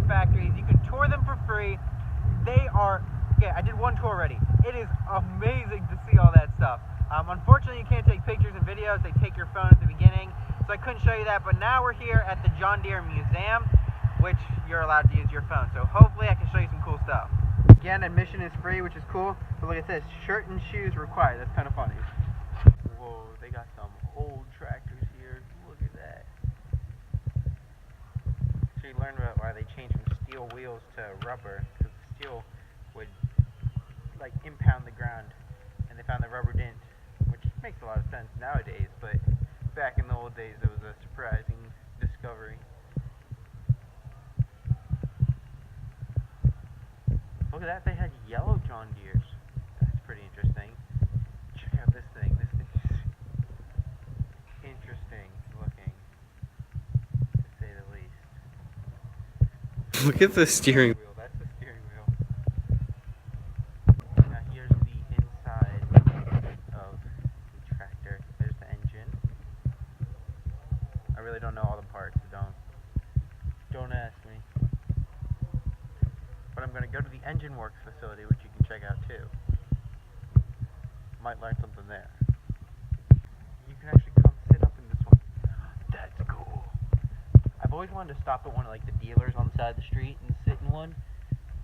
factories. You can tour them for free. They are, yeah, I did one tour already. It is amazing to see all that stuff. Unfortunately, you can't take pictures and videos. They take your phone at the beginning, so I couldn't show you that. But now we're here at the John Deere Museum, which you're allowed to use your phone. So hopefully I can show you some cool stuff. Again, admission is free, which is cool. But look at this, shirt and shoes required. That's kind of funny. Whoa, they got some old tractors here. Look at that. So you learned about why they changed from steel wheels to rubber, because the steel would like impound the ground, and they found the rubber didn't, which makes a lot of sense nowadays, but back in the old days it was a surprising discovery. Look at that, they had yellow John Deeres. That's pretty interesting. Check out this thing. This thing's interesting looking, to say the least. Look at the steering wheel. That's the steering wheel. Now here's the inside of the tractor. There's the engine. I really don't know all the parts, so don't ask me. But I'm going to go to the engine works facility, which you can check out too. Might learn something there. You can actually come sit up in this one. That's cool. I've always wanted to stop at one of like the dealers on the side of the street and sit in one,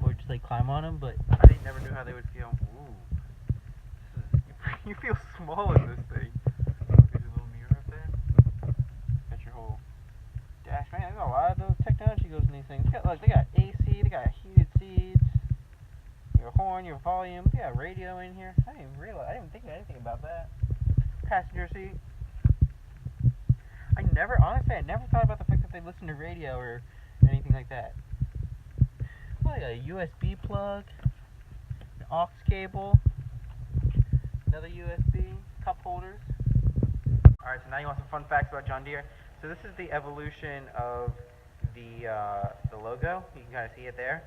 or just like climb on them, but I never knew how they would feel. Ooh, you feel small in this thing. There's a little mirror up there. Got your whole dash. Man, there's a lot of those technology goes in these things. They got AC, they got heated seats, your horn, your volume. They got radio in here. I didn't even think of anything about that. Passenger seat. Honestly, I never thought about the fact that they listen to radio or anything like that. Well, I got a USB plug, an aux cable, another USB, cup holders. Alright, so now you want some fun facts about John Deere. So this is the evolution of the logo. You can kind of see it there.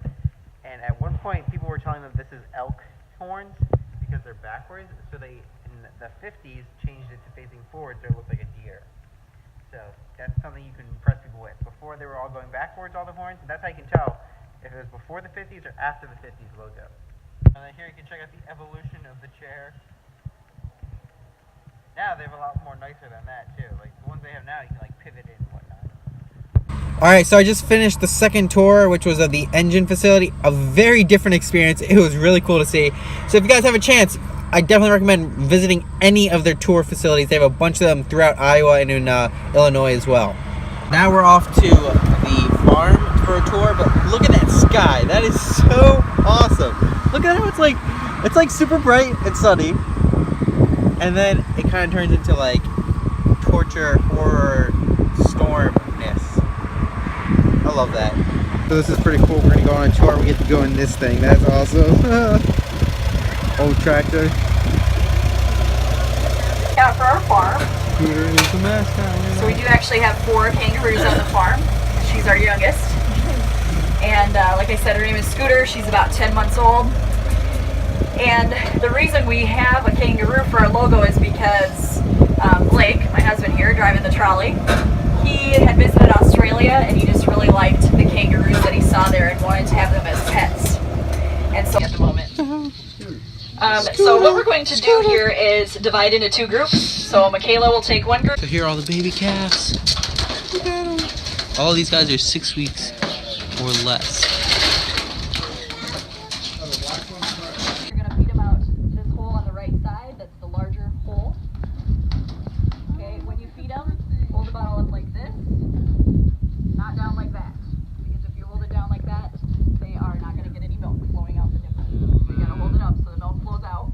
And at one point, people were telling them this is elk horns because they're backwards. So they, in the 50s, changed it to facing forward so it looked like a deer. So that's something you can impress people with. Before, they were all going backwards, all the horns, and that's how you can tell if it was before the 50s or after the 50s logo. And then here you can check out the evolution of the chair. Now they have a lot more nicer than that too. Like the ones they have now, you can like pivot in and whatnot. Alright, so I just finished the second tour, which was of the engine facility. A very different experience. It was really cool to see. So if you guys have a chance, I definitely recommend visiting any of their tour facilities. They have a bunch of them throughout Iowa and in Illinois as well. Now we're off to the farm for a tour, but look at that sky. That is so awesome. Look at how it's like super bright and sunny, and then it kind of turns into like torture, horror, stormness. I love that. So this is pretty cool. We're gonna go on a tour. We get to go in this thing. That's awesome. Old tractor. Yeah, for our farm. Scooter is the mascot. So we do actually have 4 kangaroos on the farm. She's our youngest. And like I said, her name is Scooter. She's about 10 months old. And the reason we have a kangaroo for our logo is because Blake, my husband here, driving the trolley, he had visited Australia and he just really liked the kangaroos that he saw there and wanted to have them as pets. And so at the moment. So what we're going to do here is divide into 2 groups. So Michaela will take one group. So here are all the baby calves. All these guys are 6 weeks or less. You're going to feed them out this hole on the right side. That's the larger hole. Okay, when you feed them, hold the bottle up like this, not down like that. Because if you hold it down like that, they are not going to get any milk flowing out the nipple. So you got to hold it up so the milk flows out.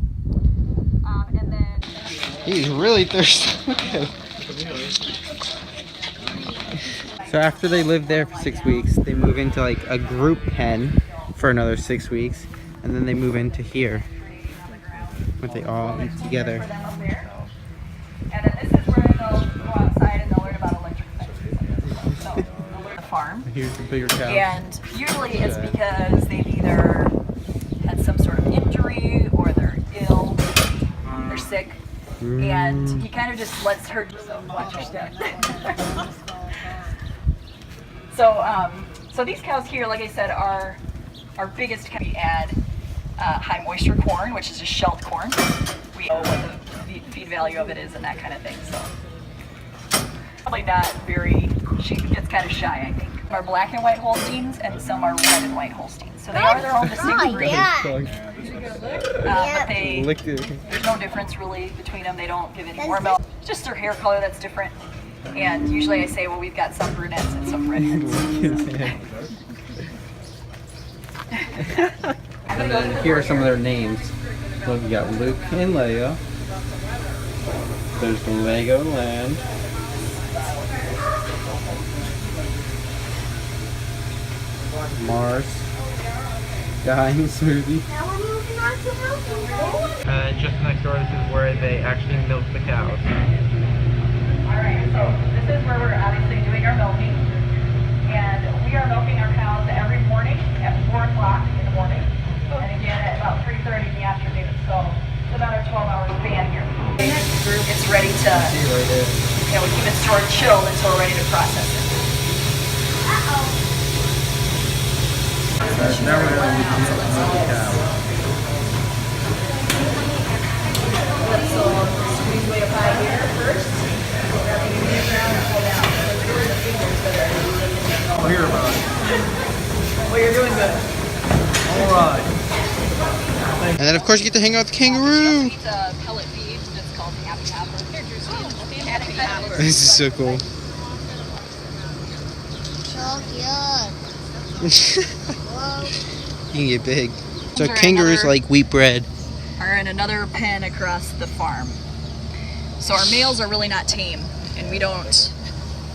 And then... He's really thirsty. Okay. So after they live there for 6 weeks, they move into like a group pen for another 6 weeks, and then they move into here, where they all eat together. And then this is where they'll go outside and they'll learn about electric fences. So they'll learn the farm. Here's the bigger cow. And usually it's because they've either had some sort of injury or they're ill, they're sick, and he kind of just lets her. So watch your step. So these cows here, like I said, are our biggest cow. We add high moisture corn, which is just shelled corn. We know what the feed value of it is and that kind of thing. So probably not very, she gets kind of shy, I think. Some are black and white Holsteins and some are red and white Holsteins. So they are their own distinct breed. But there's no difference really between them. They don't give any more milk. It's just their hair color that's different. And usually I say, well, we've got some brunettes and some redheads. And then here are some of their names. Look, you got Luke and Leia. There's Legoland. Mars. Dying Smoothie. Just next door, this is where they actually milk the cows. Alright, so this is where we're obviously doing our milking. And we are milking our cows every morning at 4 o'clock in the morning. And again at about 3:30 in the afternoon. So it's about a 12-hour span here. It's ready to, we keep it stored chilled until we're ready to process it. Now we're going to milk the cow. So squeeze way up high here first. I'll hear about it. Well, you're doing good. Alright. And then, of course, you get to hang out with the kangaroo. It's a pellet feed that's called Happy Apple. Happy Apple. This is so cool. You can get big. So kangaroos like wheat bread. Are in another pen across the farm. So our males are really not tame, and we don't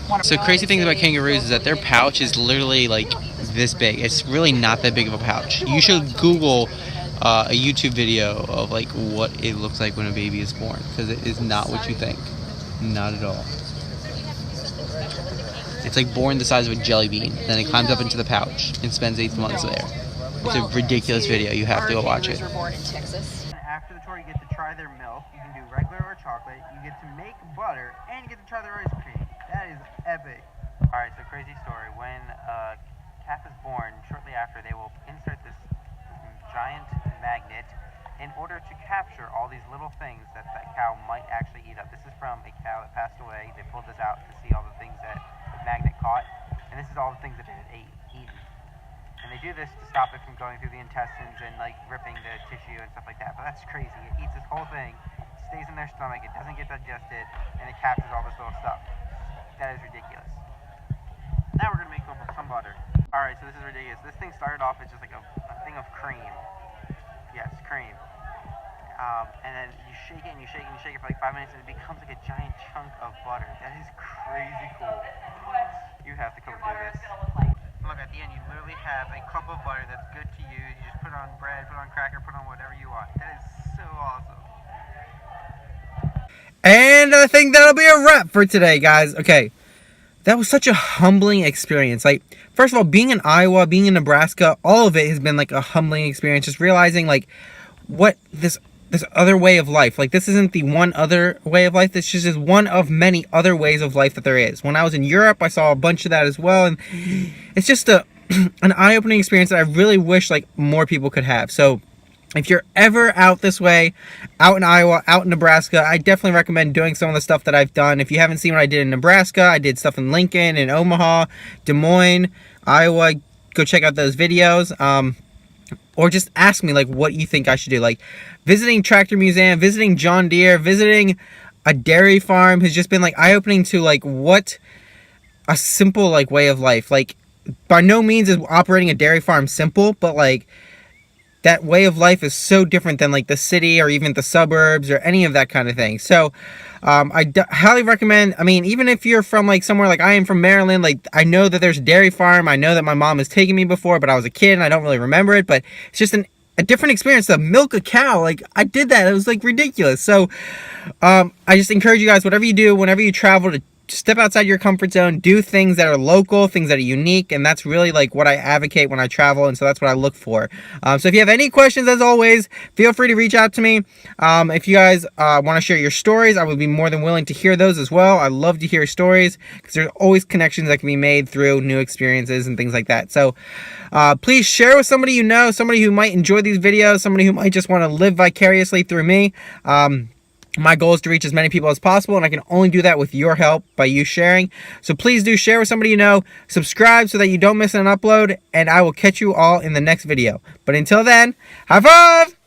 want to. So crazy things about kangaroos is that their pouch is literally like this big. It's really not that big of a pouch. You should Google a YouTube video of like what it looks like when a baby is born, because it is not what you think. Not at all. It's like born the size of a jelly bean, then it climbs up into the pouch and spends 8 months there. It's a ridiculous video. You have to go watch it. Were born in Texas. After the tour, you get to try their milk. You can do regular or chocolate. You get to make butter, and you get to try their ice cream. That is epic. All right, so crazy story. When a calf is born, shortly after, they will insert this giant magnet in order to capture all these little things that that cow might actually eat up. This is from a cow that passed away. They pulled this out to see all the things that the magnet caught, and this is all the things that it had eaten. And they do this to stop it from going through the intestines and like ripping the tissue and stuff like that. But that's crazy. It eats this whole thing, stays in their stomach, it doesn't get digested, and it captures all this little stuff. That is ridiculous. Now we're gonna make some butter. Alright, so this is ridiculous. This thing started off as just like a thing of cream. Yes, cream. And then you shake it and you shake it and you shake it for like 5 minutes and it becomes like a giant chunk of butter. That is crazy cool. You have to come and do this. Look, at the end, you literally have a cup of butter that's good to use. You just put it on bread, put it on cracker, put it on whatever you want. That is so awesome. And I think that'll be a wrap for today, guys. Okay, that was such a humbling experience. Like, first of all, being in Iowa, being in Nebraska, all of it has been like a humbling experience. Just realizing like what this other way of life. Like, this isn't the one other way of life. This is just one of many other ways of life that there is. When I was in Europe, I saw a bunch of that as well. And it's just an eye-opening experience that I really wish like more people could have. So if you're ever out this way, out in Iowa, out in Nebraska, I definitely recommend doing some of the stuff that I've done. If you haven't seen what I did in Nebraska, I did stuff in Lincoln, in Omaha, Des Moines, Iowa. Go check out those videos. Or just ask me like what you think I should do. Like visiting Tractor Museum, visiting John Deere, visiting a dairy farm has just been like eye-opening to like what a simple like way of life. Like by no means is operating a dairy farm simple, but like that way of life is so different than like the city or even the suburbs or any of that kind of thing. So I highly recommend. I mean, even if you're from like somewhere like I am from Maryland, like I know that there's a dairy farm. I know that my mom has taken me before, but I was a kid and I don't really remember it. But it's just a different experience to milk a cow. Like I did that. It was like ridiculous. So I just encourage you guys, whatever you do, whenever you travel, to step outside your comfort zone, do things that are local, things that are unique, and that's really like what I advocate when I travel, and so that's what I look for. So if you have any questions, as always, feel free to reach out to me. If you guys want to share your stories, I would be more than willing to hear those as well. I love to hear stories because there's always connections that can be made through new experiences and things like that. So please share with somebody you know, somebody who might enjoy these videos, somebody who might just want to live vicariously through me. My goal is to reach as many people as possible, and I can only do that with your help by you sharing. So please do share with somebody you know, subscribe so that you don't miss an upload, and I will catch you all in the next video. But until then, have fun!